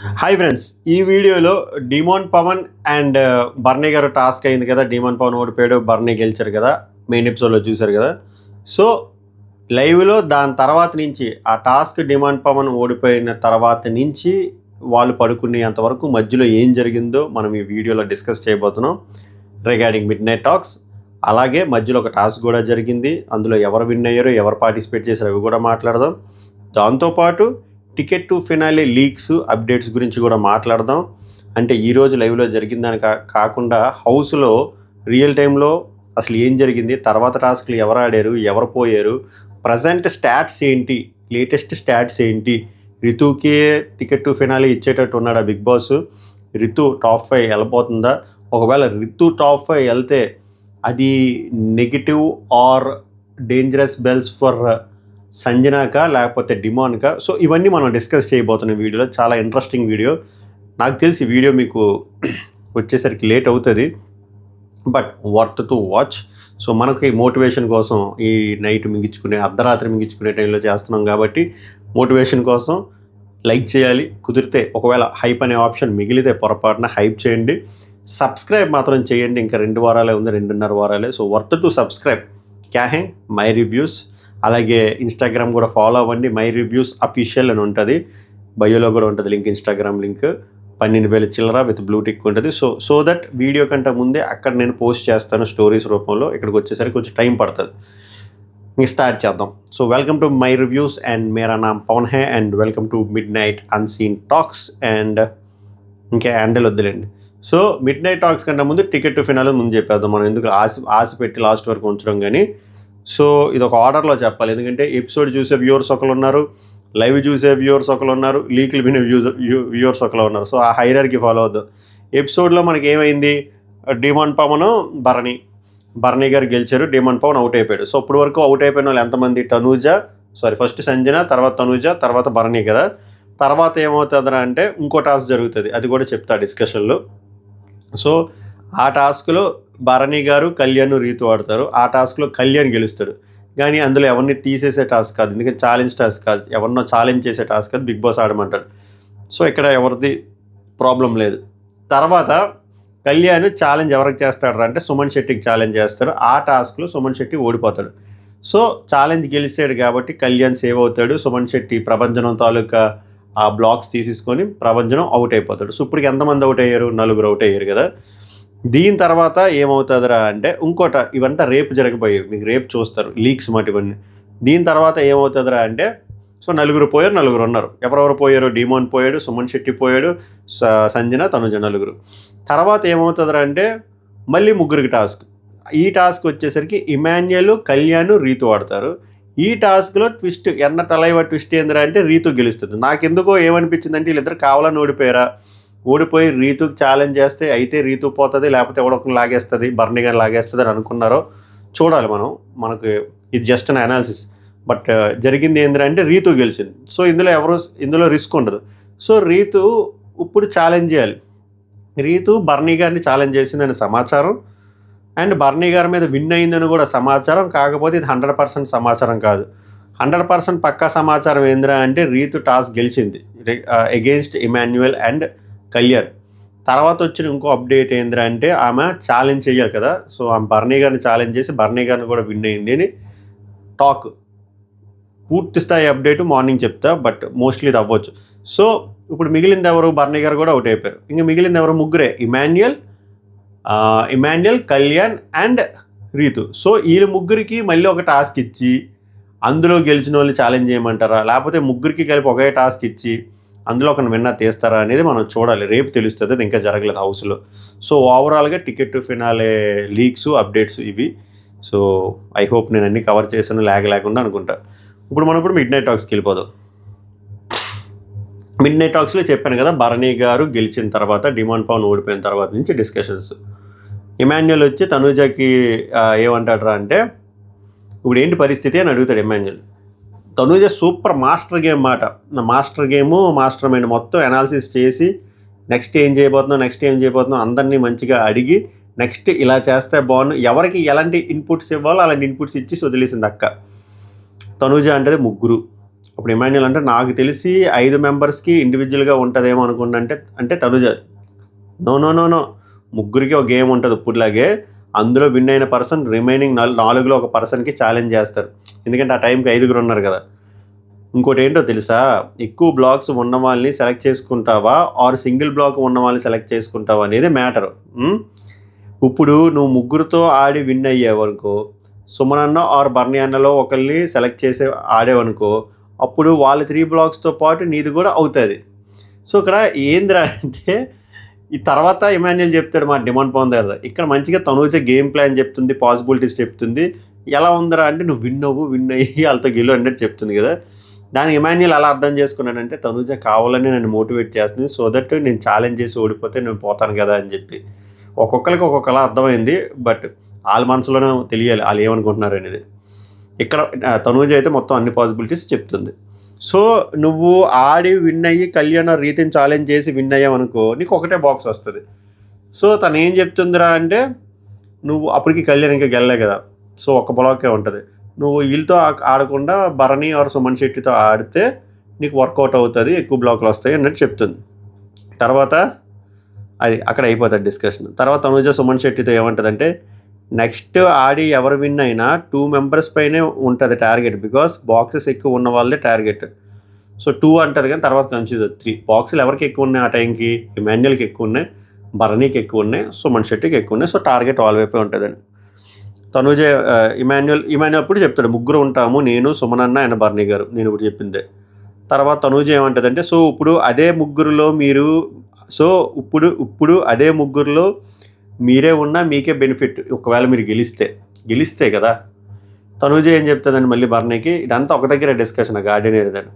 Hi friends, ఈ వీడియోలో demon Pawan and బర్నీ గారు టాస్క్ అయింది కదా. డిమోన్ పవన్ ఓడిపోయాడు, బర్నీ గెలిచారు కదా. మెయిన్ ఎపిసోడ్లో చూశారు కదా. సో లైవ్లో దాని తర్వాత నుంచి ఆ టాస్క్ డిమోన్ పవన్ ఓడిపోయిన తర్వాత నుంచి వాళ్ళు పడుకునేంత వరకు మధ్యలో ఏం జరిగిందో మనం ఈ వీడియోలో డిస్కస్ చేయబోతున్నాం రిగార్డింగ్ మిడ్ నైట్ టాక్స్. అలాగే మధ్యలో ఒక టాస్క్ కూడా జరిగింది, అందులో ఎవరు విన్ అయ్యారో, ఎవరు పార్టిసిపేట్ చేశారో అవి కూడా మాట్లాడదాం. దాంతోపాటు ticket to finale leaks updates గురించి కూడా మాట్లాడదాం. అంటే ఈరోజు లైవ్లో జరిగిందని కాకుండా హౌస్లో రియల్ టైంలో అసలు ఏం జరిగింది, తర్వాత టాస్క్లు ఎవరు ఆడారు, ఎవరు పోయారు, ప్రజెంట్ స్టాట్స్ ఏంటి, లేటెస్ట్ స్టాట్స్ ఏంటి, రితుకే టికెట్ టు ఫినాలే ఇచ్చేటట్టు ఉన్నాడా బిగ్ బాస్, రితు టాప్ 5 వెళ్ళిపోతుందా, ఒకవేళ రితు టాప్ 5 వెళ్తే అది negative or dangerous bells for సంజనాకా లేకపోతే డిమాన్కా. సో ఇవన్నీ మనం డిస్కస్ చేయబోతున్న వీడియోలో. చాలా ఇంట్రెస్టింగ్ వీడియో. నాకు తెలిసి వీడియో మీకు వచ్చేసరికి లేట్ అవుతుంది, but worth to watch. So మనకి మోటివేషన్ కోసం ఈ నైట్ మిగించుకునే, అర్ధరాత్రి మిగించుకునే టైంలో చేస్తున్నాం కాబట్టి మోటివేషన్ కోసం లైక్ చేయాలి. కుదిరితే ఒకవేళ హైప్ అనే ఆప్షన్ మిగిలితే పొరపాటున హైప్ చేయండి. సబ్స్క్రైబ్ మాత్రం చేయండి. ఇంకా 2 వారాలే ఉంది, 2.5 వారాలే. So worth to subscribe. క్యా హే మై రివ్యూస్. అలాగే ఇన్స్టాగ్రామ్ కూడా ఫాలో అవ్వండి, మై రివ్యూస్ అఫీషియల్ అని ఉంటుంది, బయోలో కూడా ఉంటుంది లింక్, ఇన్స్టాగ్రామ్ లింక్. 12,000 చిల్లర విత్ బ్లూ టిక్ ఉంటుంది. సో దట్ వీడియో కంటే ముందే అక్కడ నేను పోస్ట్ చేస్తాను స్టోరీస్ రూపంలో. ఇక్కడికి వచ్చేసరికి కొంచెం టైం పడుతుంది. ఇంక స్టార్ట్ చేద్దాం. So welcome to my reviews and మేరా నామ్ పవన్ హే and welcome to midnight unseen talks. And ఇంకా హ్యాండిల్ వద్దులేండి. సో మిడ్ నైట్ టాక్స్ కంటే ముందు టికెట్ టు ఫినాలే ముందు చెప్పేద్దాం. మనం ఎందుకు ఆశ పెట్టి లాస్ట్ వరకు ఉంచడం. కానీ సో ఇది ఒక ఆర్డర్లో చెప్పాలి, ఎందుకంటే ఎపిసోడ్ చూసే వ్యూవర్స్ ఒకరు ఉన్నారు, లైవ్ చూసే వ్యూవర్స్ ఒకరు ఉన్నారు, లీక్లు వినే వ్యూవర్స్ ఒకరు ఉన్నారు. సో ఆ హైరార్కీ ఫాలో అవుద్దాం. ఎపిసోడ్లో మనకి ఏమైంది, డిమాన్ పవన్ బర్నీ గారు గెలిచారు, డిమాన్ పవన్ అవుట్ అయిపోయాడు. సో ఇప్పటి వరకు అవుట్ అయిపోయిన వాళ్ళు ఎంతమంది, ఫస్ట్ సంజన, తర్వాత తనూజ, తర్వాత బర్నీ కదా. తర్వాత ఏమవుతుందా అంటే ఇంకో టాస్క్ జరుగుతుంది, అది కూడా చెప్తా డిస్కషన్లో. సో ఆ టాస్క్లో భరణి గారు, కళ్యాణ్, రీతు ఆడతారు. ఆ టాస్క్లో కళ్యాణ్ గెలుస్తాడు, కానీ అందులో ఎవరిని తీసేసే టాస్క్ కాదు, ఎందుకంటే ఛాలెంజ్ టాస్క్ కాదు, ఎవరినో ఛాలెంజ్ చేసే టాస్క్ కాదు, బిగ్ బాస్ ఆడమంటాడు. సో ఇక్కడ ఎవరిది ప్రాబ్లం లేదు. తర్వాత కళ్యాణ్ ఛాలెంజ్ ఎవరికి చేస్తాడు అంటే సుమన్ శెట్టికి ఛాలెంజ్ చేస్తారు. ఆ టాస్క్లో సుమన్ శెట్టి ఓడిపోతాడు. సో ఛాలెంజ్ గెలిచాడు కాబట్టి కళ్యాణ్ సేవ్ అవుతాడు. సుమన్ శెట్టి ప్రభంజనం తాలూకా ఆ బ్లాక్స్ తీసేసుకొని ప్రభంజనం అవుట్ అయిపోతాడు. సో ఇప్పటికి ఎంతమంది అవుట్ అయ్యారు, 4 అవుట్ అయ్యారు కదా. దీని తర్వాత ఏమవుతుందిరా అంటే ఇంకోట, ఇవంతా రేపు జరగబోయేవి, మీకు రేపు చూస్తారు లీక్స్ మాట ఇవన్నీ. దీని తర్వాత ఏమవుతుందిరా అంటే సో 4 పోయారు, 4 ఉన్నారు. ఎవరెవరు పోయారు, డిమోన్ పోయాడు, సుమన్ శెట్టి పోయాడు, సంజన, తనుజ 4. తర్వాత ఏమవుతుందిరా అంటే మళ్ళీ 3కి టాస్క్. ఈ టాస్క్ వచ్చేసరికి ఇమాన్యుయల్, కళ్యాణ్, రీతు ఆడతారు. ఈ టాస్క్లో ట్విస్ట్, ఎన్న తలైవ ట్విస్ట్ ఏందిరా అంటే రీతు గెలుస్తుంది. నాకెందుకో ఏమనిపించింది అంటే వీళ్ళిద్దరు కావాలని ఓడిపోయారా, ఓడిపోయి రీతుకి ఛాలెంజ్ చేస్తే అయితే రీతు పోతుంది, లేకపోతే ఎవడొకరు లాగేస్తుంది, బర్నీ గారు లాగేస్తుంది అని అనుకున్నారో చూడాలి మనకు ఇది జస్ట్ అన్ అనాలిసిస్. బట్ జరిగింది ఏంటంటే రీతు గెలిచింది. సో ఇందులో రిస్క్ ఉండదు. సో రీతు ఇప్పుడు ఛాలెంజ్ చేయాలి. రీతు బర్నీ గారిని ఛాలెంజ్ చేసిందని సమాచారం, అండ్ బర్నీ గారి మీద విన్ అయిందని కూడా సమాచారం. కాకపోతే ఇది 100% సమాచారం కాదు. 100% పక్కా సమాచారం ఏంద్రా అంటే రీతు టాస్క్ గెలిచింది అగెయిన్స్ట్ ఇమాన్యుయల్ అండ్ కళ్యాణ్. తర్వాత వచ్చిన ఇంకో అప్డేట్ ఏంద్రా అంటే ఆమె ఛాలెంజ్ చేయాలి కదా. సో ఆమె బర్నీ గారిని ఛాలెంజ్ చేసి బర్నీ గారిని కూడా విన్ అయింది అని టాక్. పూర్తి స్థాయి అప్డేట్ మార్నింగ్ చెప్తా, బట్ మోస్ట్లీ ఇది అవ్వచ్చు. సో ఇప్పుడు మిగిలింది ఎవరు, బర్నీ గారు కూడా అవుట్ అయిపోయారు. ఇంకా మిగిలింది ఎవరు, 3 ఇమాన్యుయల్, కళ్యాణ్ అండ్ రీతు. సో వీళ్ళు 3కి మళ్ళీ ఒక టాస్క్ ఇచ్చి అందులో గెలిచిన వాళ్ళు ఛాలెంజ్ చేయమంటారా, లేకపోతే 3కి కలిపి ఒకే టాస్క్ ఇచ్చి అందులో ఒక విన్నర్ తీస్తారా అనేది మనం చూడాలి, రేపు తెలుస్తుంది. అది ఇంకా జరగలేదు హౌస్లో. సో ఓవరాల్గా ticket to finale leaks updates ఇవి. సో ఐ హోప్ నేను అన్ని కవర్ చేసాను లేకుండా అనుకుంటా. ఇప్పుడు మిడ్ నైట్ టాక్స్కి వెళ్ళిపోదాం. మిడ్ నైట్ టాక్స్లో చెప్పాను కదా, భరణి గారు గెలిచిన తర్వాత, డిమాండ్ పవన్ ఓడిపోయిన తర్వాత నుంచి డిస్కషన్స్. ఇమాన్యుయల్ వచ్చి తనూజకి ఏమంటాడరా అంటే ఇప్పుడు ఏంటి పరిస్థితి అని అడుగుతాడు Emmanuel. Tanuja super master game మాట, మాస్టర్ గేము, మాస్టర్ మైండ్ మొత్తం అనాలిసిస్ చేసి నెక్స్ట్ ఏం చేయబోతున్నాం అందరినీ మంచిగా అడిగి నెక్స్ట్ ఇలా చేస్తే బాగుండు, ఎవరికి ఎలాంటి ఇన్పుట్స్ ఇవ్వాలో అలాంటి ఇన్పుట్స్ ఇచ్చి వదిలేసింది అక్క. తనూజ అంటే 3, అప్పుడు ఇమాన్యుల్ అంటే నాకు తెలిసి 5 మెంబర్స్కి ఇండివిజువల్గా ఉంటుందేమో అనుకున్నా. అంటే Tanuja no no no no ముగ్గురికి ఒక గేమ్ ఉంటుంది ఇప్పుడులాగే. అందులో విన్ అయిన పర్సన్ రిమైనింగ్ 4లో ఒక పర్సన్కి ఛాలెంజ్ చేస్తారు. ఎందుకంటే ఆ టైంకి 5గురు ఉన్నారు కదా. ఇంకోటి ఏంటో తెలుసా, ఎక్కువ బ్లాక్స్ ఉన్న వాళ్ళని సెలెక్ట్ చేసుకుంటావా ఆర్ సింగిల్ బ్లాక్ ఉన్న వాళ్ళని సెలెక్ట్ చేసుకుంటావా అనేది మ్యాటర్. ఇప్పుడు నువ్వు ముగ్గురుతో ఆడి విన్ అయ్యావనుకో, సుమన్ అన్న ఆర్ బర్నీ అన్నలో ఒకరిని సెలెక్ట్ చేసి ఆడేవనుకో, అప్పుడు వాళ్ళ 3 బ్లాక్స్తో పాటు నీది కూడా అవుతుంది. సో ఇక్కడ ఏందిరా అంటే ఈ తర్వాత ఇమాన్యుల్ చెప్తాడు మా డిమాండ్ పవన్ దగ్గర. ఇక్కడ మంచిగా తనూజ గేమ్ ప్లాన్ చెప్తుంది, పాసిబిలిటీస్ చెప్తుంది. ఎలా ఉందిరా అంటే నువ్వు విన్ అయ్యి వాళ్ళతో గెలు అన్నట్టు చెప్తుంది కదా. దానికి ఇమాన్యుల్ అలా అర్థం చేసుకున్నాడంటే తనూజ కావాలని నన్ను మోటివేట్ చేస్తుంది, సో దట్ నేను ఛాలెంజ్ చేసి ఓడిపోతే నేను పోతాను కదా అని చెప్పి. ఒక్కొక్కరికి ఒక్కొక్కలా అర్థమైంది. బట్ వాళ్ళ మనసులోనే తెలియాలి వాళ్ళు ఏమనుకుంటున్నారు అనేది. ఇక్కడ తనూజ అయితే మొత్తం అన్ని పాసిబిలిటీస్ చెప్తుంది. సో నువ్వు ఆడి విన్ అయ్యి కళ్యాణ్ రీతిని ఛాలెంజ్ చేసి విన్ అయ్యావనుకో, నీకు ఒకటే బాక్స్ వస్తుంది. సో తను ఏం చెప్తుందిరా అంటే నువ్వు అప్పటికి కళ్యాణ్ ఇంకా గెలలే కదా, సో ఒక బ్లాకే ఉంటుంది. నువ్వు వీళ్ళతో ఆడకుండా భరణి ఆర్ సుమన్ శెట్టితో ఆడితే నీకు వర్కౌట్ అవుతుంది, ఎక్కువ బ్లాక్లు వస్తాయి అన్నట్టు చెప్తుంది. తర్వాత అది అక్కడ అయిపోతుంది డిస్కషన్. తర్వాత తనుజ సుమన్ శెట్టితో ఏమంటుందంటే నెక్స్ట్ ఆడి ఎవరు విన్ అయినా 2 మెంబర్స్ పైనే ఉంటుంది టార్గెట్, బికాస్ బాక్సెస్ ఎక్కువ ఉన్న వాళ్ళదే టార్గెట్. సో 2 అంటుంది కానీ తర్వాత కన్ఫ్యూజ్ 3 బాక్సులు ఎవరికి ఎక్కువ ఉన్నాయి ఆ టైంకి, ఇమాన్యుల్కి ఎక్కువ ఉన్నాయి, భరణికి ఎక్కువ ఉన్నాయి, సుమన్ శెట్టికి ఎక్కువ ఉన్నాయి. సో టార్గెట్ వాళ్ళ వైపే ఉంటుందని తనుజ ఇమాన్యుల్ అప్పుడు చెప్తాడు ముగ్గురు ఉంటాము, నేను సుమన్ అన్న ఆయన బర్నీ గారు, నేను ఇప్పుడు చెప్పిందే. తర్వాత తనుజ ఏమంటుందంటే సో ఇప్పుడు అదే ముగ్గురులో మీరు ఇప్పుడు అదే ముగ్గురులో మీరే ఉన్నా మీకే బెనిఫిట్ ఒకవేళ మీరు గెలిస్తే కదా. తనుజ ఏం చెప్తుందండి మళ్ళీ బర్నీకి, ఇదంతా ఒక దగ్గర డిస్కషన్ గార్డెన్ ఏదని.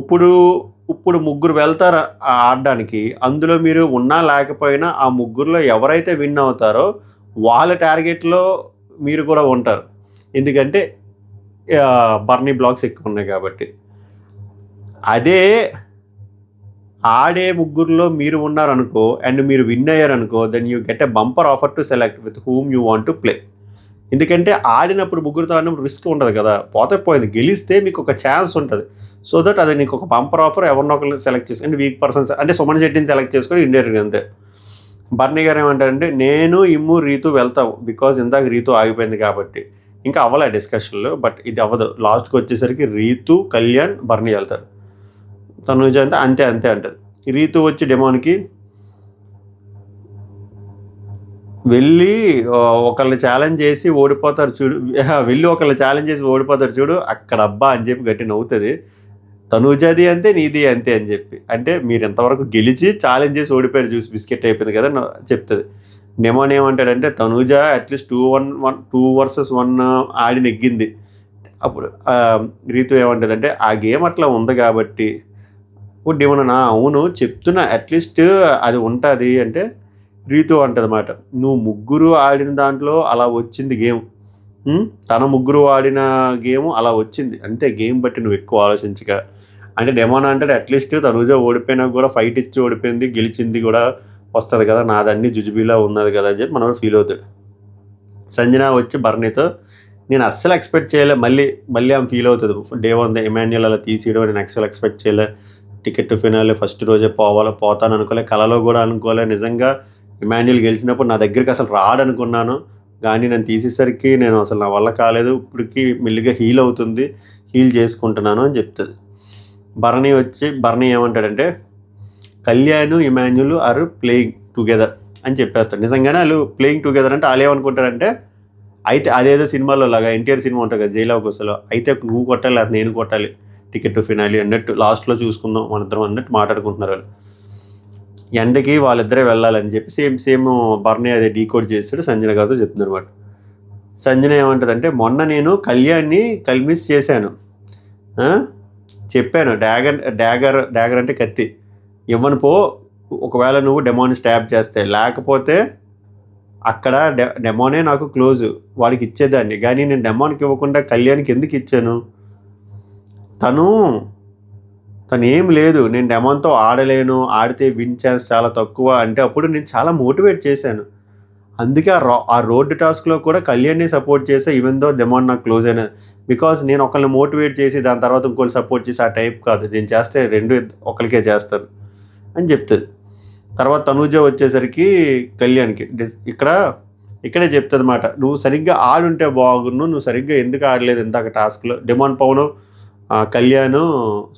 ఇప్పుడు ముగ్గురు వెళ్తారు ఆడడానికి, అందులో మీరు ఉన్నా లేకపోయినా ఆ ముగ్గురులో ఎవరైతే విన్ అవుతారో వాళ్ళ టార్గెట్లో మీరు కూడా ఉంటారు, ఎందుకంటే బర్నీ బ్లాక్స్ ఎక్కువ ఉన్నాయి కాబట్టి. అదే ఆడే ముగ్గురులో మీరు ఉన్నారనుకో అండ్ మీరు విన్ అయ్యారనుకో, then you get a bumper offer to select with whom you want to play. ఎందుకంటే ఆడినప్పుడు ముగ్గురుతో ఆడినప్పుడు రిస్క్ ఉండదు కదా, పోయింది. గెలిస్తే మీకు ఒక ఛాన్స్ ఉంటుంది. సో దట్ అది నీకు ఒక బంపర్ ఆఫర్ ఎవరినో ఒకరిని సెలెక్ట్ చేసుకుని వీక్ పర్సన్స్ అంటే సుమన్ శెట్టిని సెలెక్ట్ చేసుకొని ఇండియా అంతే. బర్నీ గారు ఏమంటారంటే నేను ఇమ్ము రీతు వెళ్తాం, బికాజ్ ఇందాక రీతు ఆగిపోయింది కాబట్టి. ఇంకా అవ్వలే డిస్కషన్లో, బట్ ఇది అవ్వదు. లాస్ట్కి వచ్చేసరికి రీతు, కళ్యాణ్, బర్నీ వెళ్తారు. తనుజ అంతే అంటది. రీతు వచ్చి డెమోన్కి వెళ్ళి ఒకళ్ళని ఛాలెంజ్ చేసి ఓడిపోతారు చూడు, అక్కడ అబ్బా అని చెప్పి గట్టి నవ్వుతుంది. తనుజది అంతే, నీది అంతే అని చెప్పి. అంటే మీరు ఎంతవరకు గెలిచి ఛాలెంజ్ చేసి ఓడిపోయారు, చూసి బిస్కెట్ అయిపోయింది కదా చెప్తుంది. డెమోన్ ఏమంటాడంటే తనుజ అట్లీస్ట్ 2 versus 1 ఆడి నెగ్గింది. అప్పుడు రీతు ఏమంటుందంటే ఆ గేమ్ అట్లా ఉంది కాబట్టి. డెమోనా అవును చెప్తున్నా, అట్లీస్ట్ అది ఉంటుంది అంటే రీతు అంటదన్నమాట. నువ్వు ముగ్గురు ఆడిన దాంట్లో అలా వచ్చింది గేమ్, తన ముగ్గురు ఆడిన గేమ్ అలా వచ్చింది అంతే, గేమ్ బట్టి నువ్వు ఎక్కువ ఆలోచించక అంటే. డెమోనా అంటే అట్లీస్ట్ తనుజ ఓడిపోయినా కూడా ఫైట్ ఇచ్చి ఓడిపోయింది, గెలిచింది కూడా వస్తుంది కదా, నాదన్నీ జుజుబీలా ఉన్నది కదా అని చెప్పి మనం ఫీల్ అవుతాడు. సంజన వచ్చి బర్నీతో నేను అస్సలు ఎక్స్పెక్ట్ చేయలే, మళ్ళీ ఆమె ఫీల్ అవుతుంది. డే 1 ఇమాన్యుల్ అలా తీసేయడం నేను అస్సలు ఎక్స్పెక్ట్ చేయలే, టికెట్ టు ఫినాలే ఫస్ట్ రోజే పోతాను అనుకోలే, కలలో కూడా అనుకోలే. నిజంగా ఇమాన్యుల్ గెలిచినప్పుడు నా దగ్గరికి అసలు రాడనుకున్నాను, కానీ నేను తీసేసరికి నేను అసలు నా వల్ల కాలేదు, ఇప్పటికి మెల్లిగా హీల్ చేసుకుంటున్నాను అని చెప్తుంది. బర్నీ ఏమంటాడంటే Kalyan, Emmanuel are playing together అని చెప్పేస్తాడు. నిజంగానే వాళ్ళు ప్లేయింగ్ టుగెదర్ అంటే వాళ్ళు ఏమనుకుంటారంటే అయితే అదేదో సినిమాలో లాగా ఎన్టీఆర్ సినిమా ఉంటుంది కదా జైలు అవకాశాలు, అయితే నువ్వు కొట్టాలి అది నేను కొట్టాలి టికెట్ టు ఫినాలి అన్నట్టు లాస్ట్లో చూసుకుందాం మనిద్దరం అన్నట్టు మాట్లాడుకుంటున్నారు వాళ్ళు. ఎండకి వాళ్ళిద్దరే వెళ్ళాలని చెప్పి సేమ్ బర్నీ అదే డీకోడ్ చేస్తాడు సంజన గారితో చెప్తుంది అనమాట. సంజన ఏమంటుందంటే మొన్న నేను కళ్యాణ్ని కన్విన్స్ చేశాను, చెప్పాను డ్యాగర్ అంటే కత్తి ఇవ్వను పో, ఒకవేళ నువ్వు డెమోని స్టాప్ చేస్తే, లేకపోతే అక్కడ డెమోనే నాకు క్లోజ్, వాడికి ఇచ్చేదాన్ని, కానీ నేను డెమోన్కి ఇవ్వకుండా కళ్యాణ్కి ఎందుకు ఇచ్చాను, తను ఏం లేదు, నేను డెమోన్తో ఆడలేను, ఆడితే విన్ ఛాన్స్ చాలా తక్కువ అంటే అప్పుడు నేను చాలా మోటివేట్ చేశాను. అందుకే ఆ రోడ్డు టాస్క్లో కూడా కళ్యాణ్ని సపోర్ట్ చేస్తే ఈవెన్ దో డెమాన్ నాకు క్లోజ్ అయినా, బికాజ్ నేను ఒకరిని మోటివేట్ చేసి దాని తర్వాత ఇంకోటి సపోర్ట్ చేసి ఆ టైప్ కాదు, నేను చేస్తే రెండు ఒకరికే చేస్తాను అని చెప్తుంది. తర్వాత తనూజ వచ్చేసరికి కళ్యాణ్కి ఇక్కడే చెప్తుంది మాట, నువ్వు సరిగ్గా ఆడుంటే బాగున్ను, నువ్వు సరిగ్గా ఎందుకు ఆడలేదు ఇందాక టాస్క్లో, డెమాన్ పవన్ కళ్యాణ్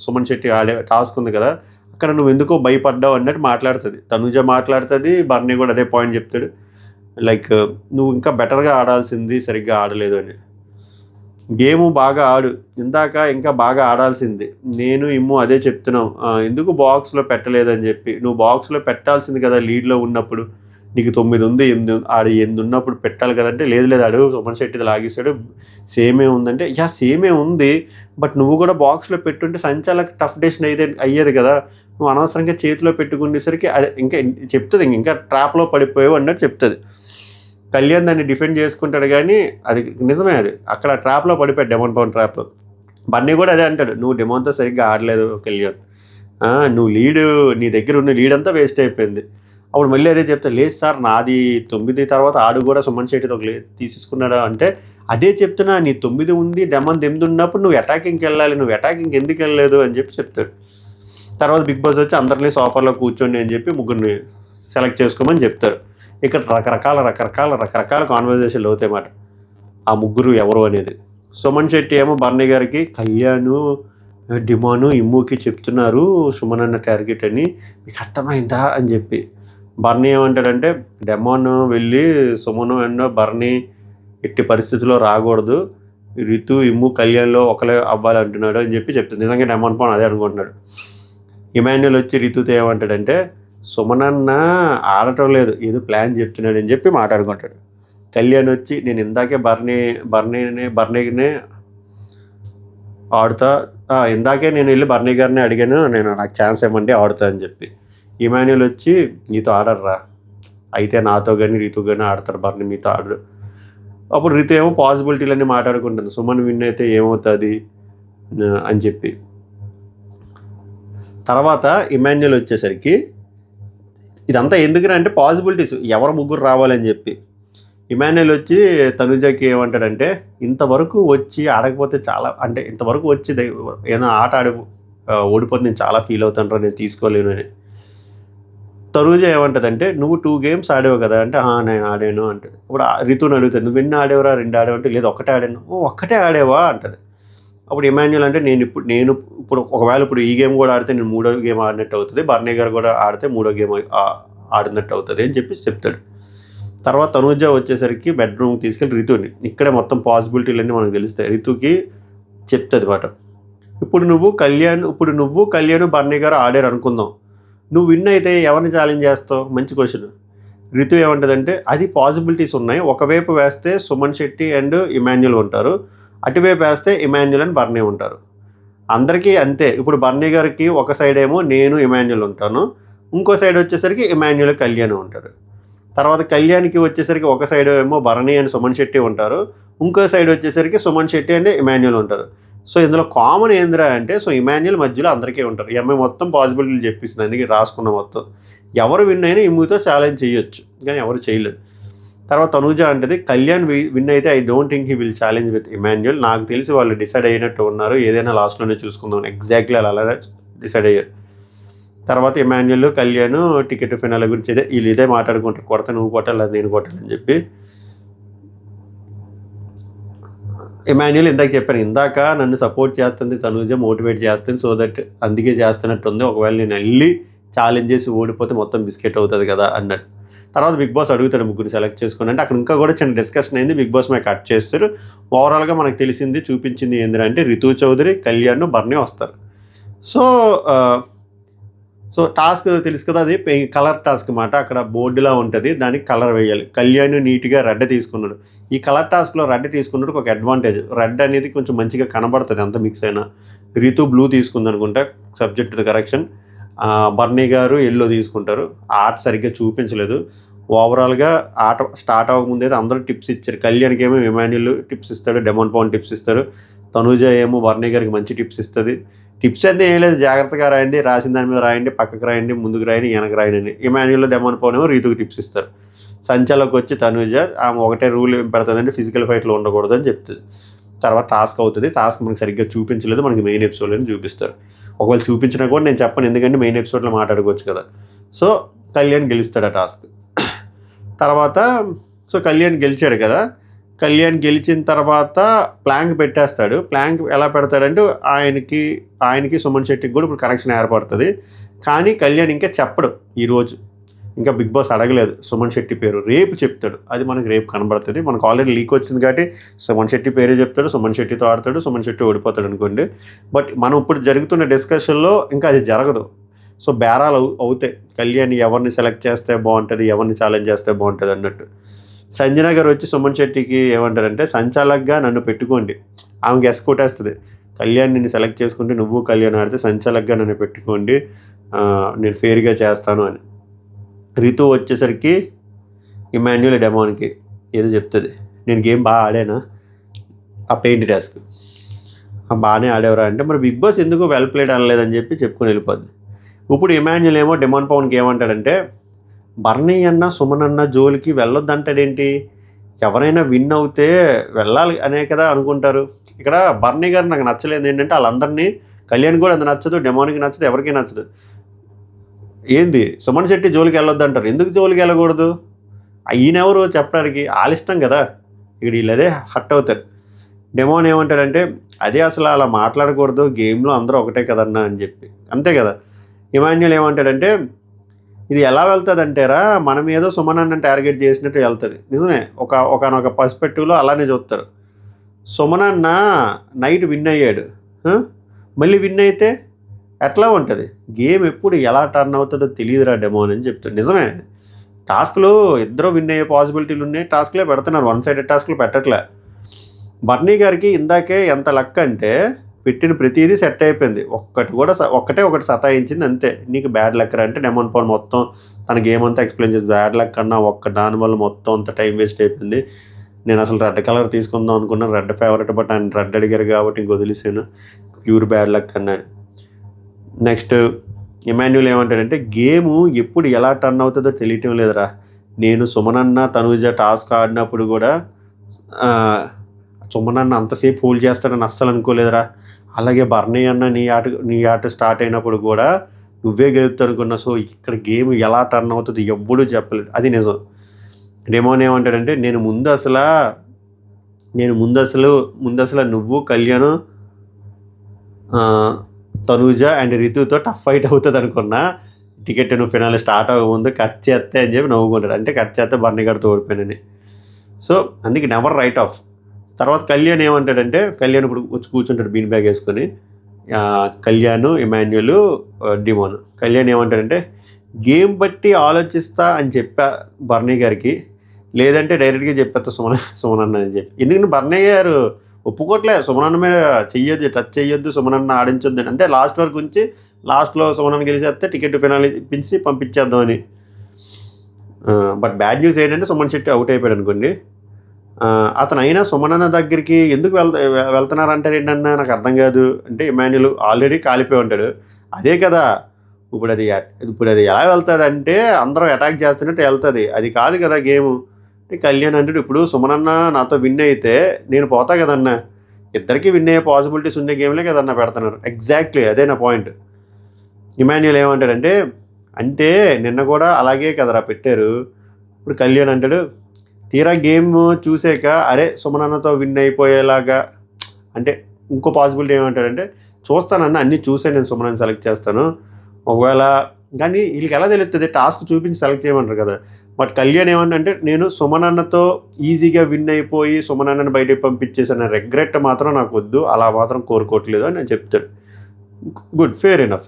సుమన్ శెట్టి ఆడే టాస్క్ ఉంది కదా అక్కడ నువ్వు ఎందుకో భయపడ్డావు అన్నట్టు మాట్లాడుతుంది. తనూజ మాట్లాడుతుంది, బర్నీ కూడా అదే పాయింట్ చెప్తాడు, లైక్ నువ్వు ఇంకా బెటర్గా ఆడాల్సింది, సరిగ్గా ఆడలేదు అని. గేమ్ బాగా ఆడు, ఇందాక ఇంకా బాగా ఆడాల్సింది, నేను ఇమ్ము అదే చెప్తున్నావు, ఎందుకు బాక్స్లో పెట్టలేదని చెప్పి, నువ్వు బాక్స్లో పెట్టాల్సింది కదా లీడ్లో ఉన్నప్పుడు, నీకు 9 ఉంది 8 ఆడు 8 ఉన్నప్పుడు పెట్టాలి కదంటే, లేదు అడుగు సుమన్ శెట్టిది లాగేశాడు, సేమే ఉందంటే సేమే ఉంది, బట్ నువ్వు కూడా బాక్స్లో పెట్టుంటే సంచాలకు టఫ్ డెసిషన్ అయ్యేది కదా, నువ్వు అనవసరంగా చేతిలో పెట్టుకునేసరికి అది ఇంకా చెప్తుంది, ఇంకా ట్రాప్లో పడిపోయావు అన్నట్టు చెప్తుంది. కళ్యాణ్ దాన్ని డిఫెండ్ చేసుకుంటాడు కానీ అది నిజమే, అది అక్కడ ట్రాప్లో పడిపోయాడు, డెమాన్ పవన్ ట్రాప్లో. బన్నీ కూడా అదే అంటాడు, నువ్వు డెమాన్తో సరిగ్గా ఆడలేదు కళ్యాణ్, నువ్వు నీ దగ్గర ఉన్న లీడ్ అంతా వేస్ట్ అయిపోయింది. అప్పుడు మళ్ళీ అదే చెప్తా, లేదు సార్ నాది 9 తర్వాత ఆడు కూడా సుమన్ శెట్టితో ఒక తీసేసుకున్నాడా అంటే, అదే చెప్తున్నా, నీ 9 ఉంది డెమాన్ 8 ఉన్నప్పుడు నువ్వు అటాకింగ్కి వెళ్ళాలి, నువ్వు అటాకింగ్కి ఎందుకు వెళ్ళలేదు అని చెప్పి చెప్తాడు. తర్వాత బిగ్ బాస్ వచ్చి అందరినీ సోఫాలో కూర్చోండి అని చెప్పి ముగ్గురిని సెలెక్ట్ చేసుకోమని చెప్తారు. ఇక్కడ రకరకాల కాన్వర్జేషన్లు అవుతాయి అన్నమాట, ఆ ముగ్గురు ఎవరు అనేది. సుమన్ శెట్టి ఏమో బర్నీ గారికి కళ్యాణ్ డిమాను ఇమ్ముకి చెప్తున్నారు సుమన్ అన్న టార్గెట్ అని, మీకు అర్థమైందా అని చెప్పి. బర్నీ ఏమంటాడంటే, డెమాన్ వెళ్ళి సుమను అండ్ బర్నీ ఎట్టి పరిస్థితుల్లో రాకూడదు, రితు ఇమ్ము కళ్యాణ్లో ఒకలే అవ్వాలి అంటున్నాడు అని చెప్పి చెప్తుంది. నిజంగా డెమాన్ పవన్ అదే అనుకుంటున్నాడు. ఇమాన్యుల్ వచ్చి రితుతో ఏమంటాడంటే, సుమనన్న ఆడటం లేదు, ఏదో ప్లాన్ చెప్తున్నాడు అని చెప్పి మాట్లాడుకుంటాడు. కళ్యాణ్ వచ్చి నేను ఇందాకే బర్నీనే ఆడుతా, ఇందాకే నేను వెళ్ళి బర్నీ గారిని అడిగాను, నాకు ఛాన్స్ ఇవ్వండి ఆడుతా అని చెప్పి. ఇమాన్యుల్ వచ్చి నీతో ఆడర్రా, అయితే నాతో కానీ రితు కానీ ఆడతారు, బర్నీ మీతో ఆడరు. అప్పుడు రితు ఏమో పాసిబిలిటీలన్నీ మాట్లాడుకుంటుంది, సుమన్ విన్ అయితే ఏమవుతుంది అని చెప్పి. తర్వాత ఇమాన్యుల్ వచ్చేసరికి ఇదంతా ఎందుకురా అంటే పాసిబిలిటీస్ ఎవరు ముగ్గురు రావాలని చెప్పి. ఇమాన్యుల్ వచ్చి తనుజకి ఏమంటాడంటే, ఇంతవరకు వచ్చి ఆడకపోతే చాలా, అంటే ఇంతవరకు వచ్చి ఏదైనా ఆట ఓడిపోతే నేను చాలా ఫీల్ అవుతాను, నేను తీసుకోలేను అని. తనుజ ఏమంటుందంటే, నువ్వు 2 గేమ్స్ ఆడేవు కదా అంటే, నేను ఆడాను అంటుంది. ఇప్పుడు రితుని అడుగుతుంది, నువ్వు ఎన్ని ఆడేవరా, 2 ఆడేవు అంటే, లేదు ఒక్కటే ఆడాను. ఒక్కటే ఆడేవా అంటది. అప్పుడు ఇమాన్యుల్ అంటే, నేను ఇప్పుడు ఒకవేళ ఇప్పుడు ఈ గేమ్ కూడా ఆడితే నేను 3వ గేమ్ ఆడినట్టు అవుతుంది, బర్నీ గారు కూడా ఆడితే 3వ గేమ్ ఆడినట్టు అవుతుంది అని చెప్పి చెప్తాడు. తర్వాత తనుజ వచ్చేసరికి బెడ్రూమ్కి తీసుకెళ్ళి రితుని, ఇక్కడే మొత్తం పాసిబిలిటీలన్నీ మనకు తెలుస్తాయి, రితుకి చెప్తుంది మాట. ఇప్పుడు నువ్వు కళ్యాణ్ బర్నీ గారు ఆడారు అనుకుందాం, నువ్వు విన్ అయితే ఎవరిని ఛాలెంజ్ చేస్తావు, మంచి క్వశ్చన్. రితు ఏమంటుందంటే, అది పాసిబిలిటీస్ ఉన్నాయి, ఒకవైపు వేస్తే సుమన్ శెట్టి అండ్ ఇమాన్యుల్ ఉంటారు, అటువైపు వేస్తే ఇమాన్యుల్ అండ్ బర్నీ ఉంటారు, అందరికీ అంతే. ఇప్పుడు బర్నీ గారికి ఒక సైడ్ ఏమో నేను ఇమాన్యుల్ ఉంటాను, ఇంకో సైడ్ వచ్చేసరికి ఇమాన్యుల్ కళ్యాణ్ ఉంటారు. తర్వాత కళ్యాణ్కి వచ్చేసరికి ఒక సైడ్ ఏమో బర్నీ అండ్ సుమన్ శెట్టి ఉంటారు, ఇంకో సైడ్ వచ్చేసరికి సుమన్ శెట్టి అండ్ ఇమాన్యుల్ ఉంటారు. సో ఇందులో కామన్ ఏందిరా అంటే, సో ఇమాన్యుల్ మధ్యలో అందరికీ ఉంటారు. ఈ అమ్మాయి మొత్తం పాసిబిలిటీలు చెప్పిస్తుంది, అందుకే రాసుకున్న మొత్తం ఎవరు విన్ అయినా ఇమ్ముతో ఛాలెంజ్ చేయొచ్చు, కానీ ఎవరు చేయలేదు. తర్వాత తనుజ అంటది, కళ్యాణ్ విన్ అయితే I don't think he will challenge with Emmanuel, నాకు తెలిసి వాళ్ళు డిసైడ్ అయినట్టు ఉన్నారు, ఏదైనా లాస్ట్లోనే చూసుకుందాం, ఎగ్జాక్ట్లీ అలాగే డిసైడ్ అయ్యారు. తర్వాత ఇమాన్యుల్ కళ్యాణ్ టికెట్ ఫినాల గురించి వీళ్ళు ఇదే మాట్లాడుకుంటారు, కొడతా నువ్వు కొట్టాలి అది నేను కొట్టాలని చెప్పి. ఇమాన్యుల్ ఇందాక చెప్పాను, ఇందాక నన్ను సపోర్ట్ చేస్తుంది తనుజ, మోటివేట్ చేస్తుంది, సో దట్ అందుకే చేస్తున్నట్టుంది, ఒకవేళ నేను వెళ్ళి ఛాలెంజ్ చేసి ఓడిపోతే మొత్తం బిస్కెట్ అవుతుంది కదా అన్నట్టు. తర్వాత బిగ్ బాస్ అడుగుతాడు ముగ్గురు సెలెక్ట్ చేసుకుని అంటే, అక్కడ ఇంకా కూడా చిన్న డిస్కషన్ అయింది, బిగ్ బాస్ మీద కట్ చేస్తారు. ఓవరాల్గా మనకు తెలిసింది చూపించింది ఏంటంటే, రితు చౌదరి కళ్యాణ్ బర్నీ వస్తారు. సో టాస్క్ తెలుసు కదా, అది కలర్ టాస్క్ మాట, అక్కడ బోర్డులా ఉంటుంది, దానికి కలర్ వేయాలి. కళ్యాణ్ నీట్గా రెడ్ తీసుకున్నాడు, ఈ కలర్ టాస్క్లో రెడ్ తీసుకున్నాడు ఒక అడ్వాంటేజ్, రెడ్ అనేది కొంచెం మంచిగా కనబడుతుంది అంత మిక్స్ అయినా. రితు బ్లూ తీసుకుంది అనుకుంటా, సబ్జెక్ట్ టు ద కరెక్షన్. బర్నీ గారు ఎల్లో తీసుకుంటారు, ఆట సరిగ్గా చూపించలేదు. ఓవరాల్గా ఆట స్టార్ట్ అవ్వకముందు అయితే అందరూ టిప్స్ ఇచ్చారు, కళ్యాణ్కి ఏమో ఇమాన్యుల్ టిప్స్ ఇస్తాడు, డెమాన్ పవన్ టిప్స్ ఇస్తారు, తనుజ ఏమో బర్నీ గారికి మంచి టిప్స్ ఇస్తుంది. టిప్స్ అయితే ఏం లేదు, జాగ్రత్తగా రాయండి, రాసిన దాని మీద రాయండి, పక్కకు రాయండి, ముందుకు రాయండి, వెనక రాయండి. ఇమాన్యుల్ డెమాన్ పవన్ ఏమో రీతుకి టిప్స్ ఇస్తారు. సంచాలోకి వచ్చి తనూజ ఆమె ఒకటే రూల్ ఏం పెడుతుందంటే ఫిజికల్ ఫైట్లో ఉండకూడదు అని చెప్తుంది. తర్వాత టాస్క్ అవుతుంది. టాస్క్ మనకి సరిగ్గా చూపించలేదు, మనకి మెయిన్ ఎపిసోడ్లోనే చూపిస్తారు. ఒకవేళ చూపించినా కూడా నేను చెప్పను, ఎందుకంటే మెయిన్ ఎపిసోడ్లో మాట్లాడుకోవచ్చు కదా. సో కళ్యాణ్ గెలుస్తాడు ఆ టాస్క్. తర్వాత సో కళ్యాణ్ గెలిచాడు కదా. కళ్యాణ్ గెలిచిన తర్వాత ప్లాంక్ పెట్టేస్తాడు. ప్లాంక్ ఎలా పెడతాడంటే ఆయనకి సుమన్ శెట్టికి కూడా ఇప్పుడు కనెక్షన్ ఏర్పడుతుంది. కానీ కళ్యాణ్ ఇంకా చెప్పడు ఈరోజు, ఇంకా బిగ్ బాస్ అడగలేదు సుమన్ శెట్టి పేరు. రేపు చెప్తాడు, అది మనకి రేపు కనబడుతుంది. మనకు ఆల్రెడీ లీక్ వచ్చింది కాబట్టి సుమన్ శెట్టి పేరే చెప్తాడు, సుమన్ శెట్టితో ఆడతాడు, సుమన్ శెట్టి ఓడిపోతాడు అనుకోండి. బట్ మనం ఇప్పుడు జరుగుతున్న డిస్కషన్లో ఇంకా అది జరగదు. సో బేరాలు అవుతాయి, కళ్యాణ్ ఎవరిని సెలెక్ట్ చేస్తే బాగుంటుంది, ఎవరిని ఛాలెంజ్ చేస్తే బాగుంటుంది అన్నట్టు. సంజన గారు వచ్చి సుమన్ శెట్టికి ఏమంటారంటే, సంచాలక్గా నన్ను పెట్టుకోండి. ఆమెకి ఎస్ కొట్టేస్తుంది, కళ్యాణ్ నిన్ను సెలెక్ట్ చేసుకుంటే నువ్వు కళ్యాణ్ ఆడితే సంచాలక్గా నన్ను పెట్టుకోండి, నేను ఫెయిర్గా చేస్తాను అని. రితు వచ్చేసరికి ఇమాన్యుల్ డెమాన్కి ఏదో చెప్తుంది, నేను గేమ్ బాగా ఆడానా, ఆ పెయింట్ టాస్క్ బాగానే ఆడేవరా అంటే, మరి బిగ్ బాస్ ఎందుకు వెల్ ప్లేడ్ అనలేదని చెప్పి చెప్పుకొని వెళ్ళిపోద్ది. ఇప్పుడు ఇమాన్యుల్ ఏమో డిమాండ్ పవన్కి ఏమంటాడంటే, బర్నీ అన్న సుమన్ అన్న జోలికి వెళ్ళొద్దంటాడేంటి, ఎవరైనా విన్ అవుతే వెళ్ళాలి అనే కదా అనుకుంటారు. ఇక్కడ బర్నీ గారు నాకు నచ్చలేదు ఏంటంటే, వాళ్ళందరినీ కళ్యాణ్ కూడా అంత నచ్చదు, డెమాన్కి నచ్చదు, ఎవరికీ నచ్చదు. ఏంది సుమన్ శెట్టి జోలికి వెళ్ళొద్దు అంటారు, ఎందుకు జోలికి వెళ్ళకూడదు, ఈయనెవరు చెప్పడానికి, వాళ్ళ ఇష్టం కదా. ఇక్కడ వీళ్ళదే హట్ అవుతారు. డెమాన్ ఏమంటాడంటే, అదే అసలు అలా మాట్లాడకూడదు, గేమ్లో అందరూ ఒకటే కదన్నా అని చెప్పి, అంతే కదా. ఇమాన్యుల్ ఏమంటాడంటే, ఇది ఎలా వెళ్తుంది అంటారా, మనం ఏదో సుమన్ అన్న టార్గెట్ చేసినట్టు వెళ్తుంది. నిజమే, ఒకనొక పర్స్పెక్టివ్లో అలానే చూస్తారు. సుమన్ అన్న నైట్ విన్ అయ్యాడు, మళ్ళీ విన్ అయితే ఎట్లా ఉంటుంది గేమ్, ఎప్పుడు ఎలా టర్న్ అవుతుందో తెలియదురా డెమోన్ అని చెప్తాడు. నిజమే, టాస్క్లు ఇద్దరు విన్ అయ్యే పాసిబిలిటీలు ఉన్నాయి, టాస్క్లే పెడుతున్నారు, వన్ సైడెడ్ టాస్క్లు పెట్టట్లే. బర్నీ గారికి ఇందాకే ఎంత లక్ అంటే, పెట్టిన ప్రతిదీ సెట్ అయిపోయింది, ఒకటి సతాయించింది అంతే. నీకు బ్యాడ్ లక్ అంటే డెమోన్ పవన్ మొత్తం తన గేమ్ అంతా ఎక్స్ప్లెయిన్ చేసి, బ్యాడ్ లక్ కన్నా దానివల్ల మొత్తం అంత టైం వేస్ట్ అయిపోయింది. నేను అసలు రెడ్ కలర్ తీసుకుందాం అనుకున్నాను, రెడ్ ఫేవరెట్, బట్ ఆయన రెడ్ అడిగారు కాబట్టి ఇంక వదిలేసాను, ప్యూర్ బ్యాడ్ లక్ అన్నాను. నెక్స్ట్ ఇమాన్యుల్ ఏమంటాడంటే, గేము ఎప్పుడు ఎలా టర్న్ అవుతుందో తెలియటం లేదురా, నేను సుమనన్న తనూజ టాస్క్ ఆడినప్పుడు కూడా సుమనన్న అంతసేపు హోల్డ్ చేస్తాడని అస్సలు అనుకోలేదురా, అలాగే బర్నీ అన్న నీ ఆట స్టార్ట్ అయినప్పుడు కూడా నువ్వే గెలుపుతావు అనుకున్నా. సో ఇక్కడ గేమ్ ఎలా టర్న్ అవుతుందో ఎవ్వడూ చెప్పలేదు, అది నిజం. డెమోన్ ఏమంటాడంటే, నేను ముందు అసలు నువ్వు కళ్యాణ్ తనూజ అండ్ రితుతో టఫ్ ఫైట్ అవుతుంది అనుకున్నా, టికెట్ నువ్వు ఫినాలి స్టార్ట్ అవ్వకముందు కట్ చేస్తే అని చెప్పి నవ్వుకుంటాడు, అంటే కట్ చేస్తే బర్నీ గారితో ఓడిపోయానని. సో అందుకే నెవర్ రైట్ ఆఫ్. తర్వాత కళ్యాణ్ ఏమంటాడంటే, కళ్యాణ్ ఇప్పుడు వచ్చి కూర్చుంటాడు బీన్ బ్యాగ్ వేసుకొని, కళ్యాణ్ ఇమాన్యుల్ డిమోన్. కళ్యాణ్ ఏమంటాడంటే, గేమ్ బట్టి ఆలోచిస్తా అని చెప్పా బర్నీ గారికి, లేదంటే డైరెక్ట్గా చెప్పేస్తా సుమనన్న అని చెప్పి. ఎందుకంటే బర్నీ గారు ఒప్పుకోవట్లే, సుమనన్న మీద టచ్ చెయ్యొద్దు, సుమనన్న ఆడించొద్దు అంటే లాస్ట్ వరకు ఉంచి లాస్ట్లో సుమనన్న గెలిచేస్తే టికెట్ ఫినాలి ఇప్పించి పంపించేద్దామని. బట్ బ్యాడ్ న్యూస్ ఏంటంటే, సుమన్ శెట్టి అవుట్ అయిపోయాడు అనుకోండి. అతను అయినా సుమనన్న దగ్గరికి ఎందుకు వెళ్తున్నారంటారు ఏంటన్నా నాకు అర్థం కాదు. అంటే ఇమాన్యుల్ ఆల్రెడీ కాలిపోయి ఉంటాడు, అదే కదా ఇప్పుడు అది ఎలా వెళ్తుంది అంటే, అందరం అటాక్ చేస్తున్నట్టు వెళ్తుంది, అది కాదు కదా గేము. అంటే కళ్యాణ్ అంటే, ఇప్పుడు సుమనన్న నాతో విన్ అయితే నేను పోతా కదన్నా, ఇద్దరికి విన్ అయ్యే పాసిబిలిటీస్ ఉండే గేమ్లే కదన్నా పెడుతున్నారు. ఎగ్జాక్ట్లీ అదే నా పాయింట్. ఇమాన్యుల్ ఏమంటాడంటే, అంటే నిన్న కూడా అలాగే కదరా పెట్టారు. ఇప్పుడు కళ్యాణ్ అంటాడు, తీరా గేమ్ చూసాక అరే సుమనన్నతో విన్ అయిపోయేలాగా, అంటే ఇంకో పాసిబిలిటీ ఏమంటాడంటే, చూస్తానన్న అన్నీ చూసే నేను సుమనన్న సెలెక్ట్ చేస్తాను, ఒకవేళ కానీ వీళ్ళకి ఎలా తెలుస్తుంది, టాస్క్ చూపించి సెలెక్ట్ చేయమంటారు కదా. బట్ కళ్యాణ్ ఏమంటే, నేను సుమనన్నతో ఈజీగా విన్ అయిపోయి సుమనన్నని బయటకు పంపించేసిన రిగ్రెట్ మాత్రం నాకు వద్దు, అలా మాత్రం కోరుకోవట్లేదు అని నేను చెప్తాడు. Good, fair enough.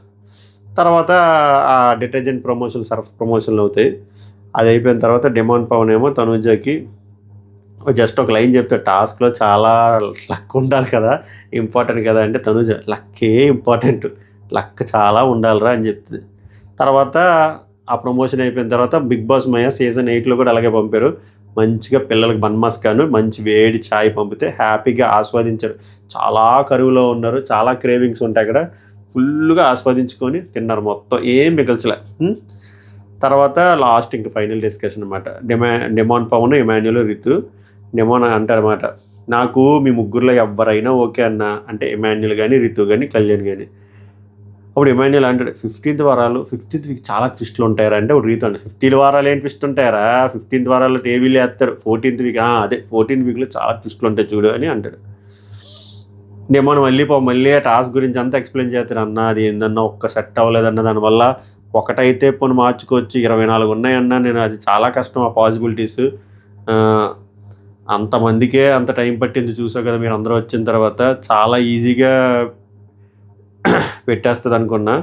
తర్వాత ఆ డిటర్జెంట్ ప్రమోషన్, సర్ఫ్ ప్రమోషన్లు అవుతాయి. అది అయిపోయిన తర్వాత డిమాండ్ పవన్ ఏమో తనూజకి జస్ట్ ఒక లైన్ చెప్తాడు, టాస్క్లో చాలా లక్ ఉండాలి కదా, ఇంపార్టెంట్ కదా అంటే, తనూజ లక్కే ఇంపార్టెంట్, లక్ చాలా ఉండాలిరా అని చెప్తుంది. తర్వాత ఆ ప్రమోషన్ అయిపోయిన తర్వాత బిగ్ బాస్ మయ సీజన్ 8లో కూడా అలాగే పంపారు. మంచిగా పిల్లలకు బన్మస్కాను మంచి వేడి ఛాయ్ పంపితే హ్యాపీగా ఆస్వాదించారు. చాలా కరువులో ఉన్నారు, చాలా క్రేవింగ్స్ ఉంటాయి అక్కడ, ఫుల్గా ఆస్వాదించుకొని తిన్నారు, మొత్తం ఏం మిగల్చలే. తర్వాత లాస్ట్ ఇంక ఫైనల్ డిస్కషన్ అనమాట. Demon Pavan, Emmanuel, Ritu. Demon అంటారన్నమాట, నాకు మీ ముగ్గురులో ఎవరైనా ఓకే అన్న, అంటే ఇమాన్యుల్ కానీ, రితు కానీ, కళ్యాణ్ కానీ. అప్పుడు ఇమాన్యుల్ అంటాడు 15th వారాలు 15th వీక్ చాలా ట్విస్టులు ఉంటాయరా అంటే, అప్పుడు రీతు అంటే 15 వారాలు ఏం ట్విస్ట్ ఉంటాయరా, 15th వారాలు టీవీలు వేస్తారు, 14th వీక్ అదే 14th వీక్లో చాలా ట్విస్టులు ఉంటాయి చూడు అని అంటాడు. డెమాన్ మళ్ళీ ఆ టాస్క్ గురించి అంతా ఎక్స్ప్లెయిన్ చేస్తారు. అన్న అది ఏందన్నా ఒక్క సెట్ అవ్వలేదన్న, దానివల్ల ఒకటైతే పోనీ మార్చుకోవచ్చు, 24 ఉన్నాయన్నా, నేను అది చాలా కష్టం ఆ పాసిబిలిటీస్, అంతమందికే అంత టైం పట్టింది చూసా కదా మీరు అందరూ వచ్చిన తర్వాత, చాలా ఈజీగా పెట్టేస్తుంది అనుకున్నా.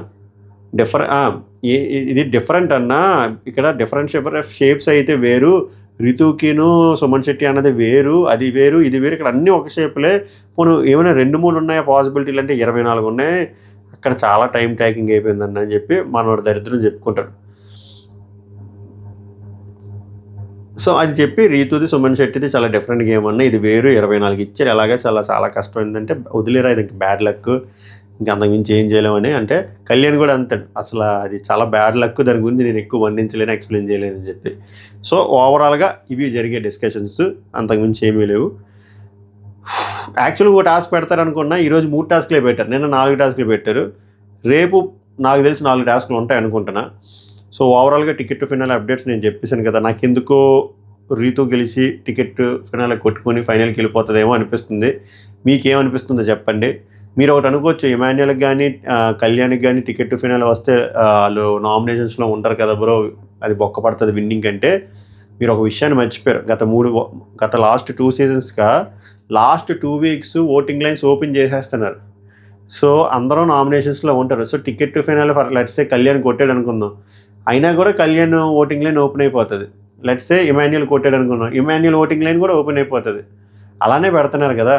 ఇది డిఫరెంట్ అన్నా, ఇక్కడ డిఫరెంట్ షేప్స్ అయితే వేరు, రితుకిను సుమన్ శెట్టి అన్నది వేరు, అది వేరు, ఇది వేరు, ఇక్కడ అన్నీ ఒక షేపులే, పోను ఏమైనా 2-3 ఉన్నాయా పాసిబిలిటీలు అంటే 24 ఉన్నాయి, అక్కడ చాలా టైం ట్యాకింగ్ అయిపోయిందన్న అని చెప్పి మనోడు దరిద్రం చెప్పుకుంటాడు. సో అది చెప్పి రీతుది సుమన్ శెట్టిది చాలా డిఫరెంట్ గేమ్ అన్న, ఇది వేరు, 24 ఇచ్చారు, ఎలాగే చాలా కష్టం ఏంటంటే వదిలేరా, ఇది ఇంక బ్యాడ్ లక్, ఇంక అంతకుమించి ఏం చేయలేమని. అంటే కళ్యాణ్ కూడా అంటాడు, అసలు అది చాలా బ్యాడ్ లక్, దాని గురించి నేను ఎక్కువ వర్ణించలేను, ఎక్స్ప్లెయిన్ చేయలేను అని చెప్పి. సో ఓవరాల్గా ఇవి జరిగే డిస్కషన్స్, అంతకుమించి ఏమీ లేవు. యాక్చువల్గా ఒక టాస్క్ పెడతారనుకున్నా, ఈరోజు 3 టాస్క్లే పెట్టారు, నిన్న 4 టాస్క్లు పెట్టారు, రేపు నాకు తెలిసి 4 టాస్క్లు ఉంటాయి అనుకుంటున్నా. సో ఓవరాల్గా టికెట్ టు ఫైనల్ అప్డేట్స్ నేను చెప్పేశాను కదా, నాకు ఎందుకో రీతు గెలిచి టికెట్ ఫైనల్ కొట్టుకొని ఫైనల్కి వెళ్ళిపోతుందేమో అనిపిస్తుంది. మీకేమనిపిస్తుందో చెప్పండి. మీరు ఒకటి అనుకోవచ్చు, ఇమాన్యుల్కి కానీ కళ్యాణ్కి కానీ టికెట్ టు ఫైనల్ వస్తే వాళ్ళు నామినేషన్స్లో ఉంటారు కదా బ్రో, అది బొక్క పడుతుంది విన్నింగ్ అంటే. మీరు ఒక విషయాన్ని మర్చిపోయారు, గత లాస్ట్ 2 సీజన్స్గా last 2 weeks voting lines open చేసేస్తున్నారు. సో అందరూ నామినేషన్స్లో ఉంటారు. So ticket to final for let's say Kalyan కొట్టాడు అనుకుందాం, అయినా కూడా కళ్యాణ్ ఓటింగ్ లైన్ ఓపెన్ అయిపోతుంది. లెట్సే ఇమాన్యుల్ కొట్టాడు అనుకుందాం, ఇమాన్యుల్ ఓటింగ్ లైన్ కూడా ఓపెన్ అయిపోతుంది. అలానే పెడుతున్నారు కదా,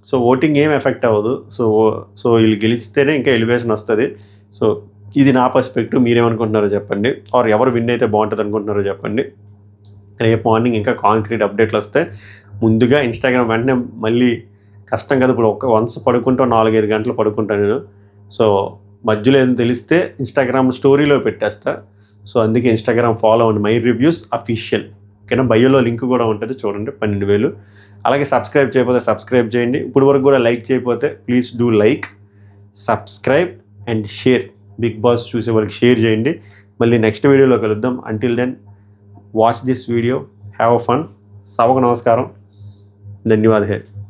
సో ఓటింగ్ ఏం ఎఫెక్ట్ అవ్వదు. సో వీళ్ళు గెలిస్తేనే ఇంకా ఎలివేషన్ వస్తుంది. సో ఇది నా పర్స్పెక్టివ్, మీరేమనుకుంటున్నారో చెప్పండి, ఆర్ ఎవరు విన్ అయితే బాగుంటుంది అనుకుంటున్నారో చెప్పండి. రేపు మార్నింగ్ ఇంకా కాంక్రీట్ అప్డేట్లు వస్తే ముందుగా ఇన్స్టాగ్రామ్ వెంటనే మళ్ళీ కష్టం కదా, ఇప్పుడు వన్స్ పడుకుంటూ 4-5 గంటలు పడుకుంటాను నేను. సో మధ్యలో ఏదో తెలిస్తే ఇన్స్టాగ్రామ్ స్టోరీలో పెట్టేస్తా. సో అందుకే ఇన్స్టాగ్రామ్ ఫాలో అవ్వండి, మై రివ్యూస్ అఫీషియల్, ఓకేనా. బయోలో లింక్ కూడా ఉంటుంది చూడండి, 12,000. అలాగే సబ్స్క్రైబ్ చేయకపోతే సబ్స్క్రైబ్ చేయండి. ఇప్పుడు వరకు కూడా లైక్ చేయకపోతే please do like, subscribe and share. Bigg Boss చూసే వాళ్ళకి షేర్ చేయండి. మళ్ళీ నెక్స్ట్ వీడియోలో కలుద్దాం. Until then watch this video, have fun. సభకు నమస్కారం, ధన్యవాదాలు.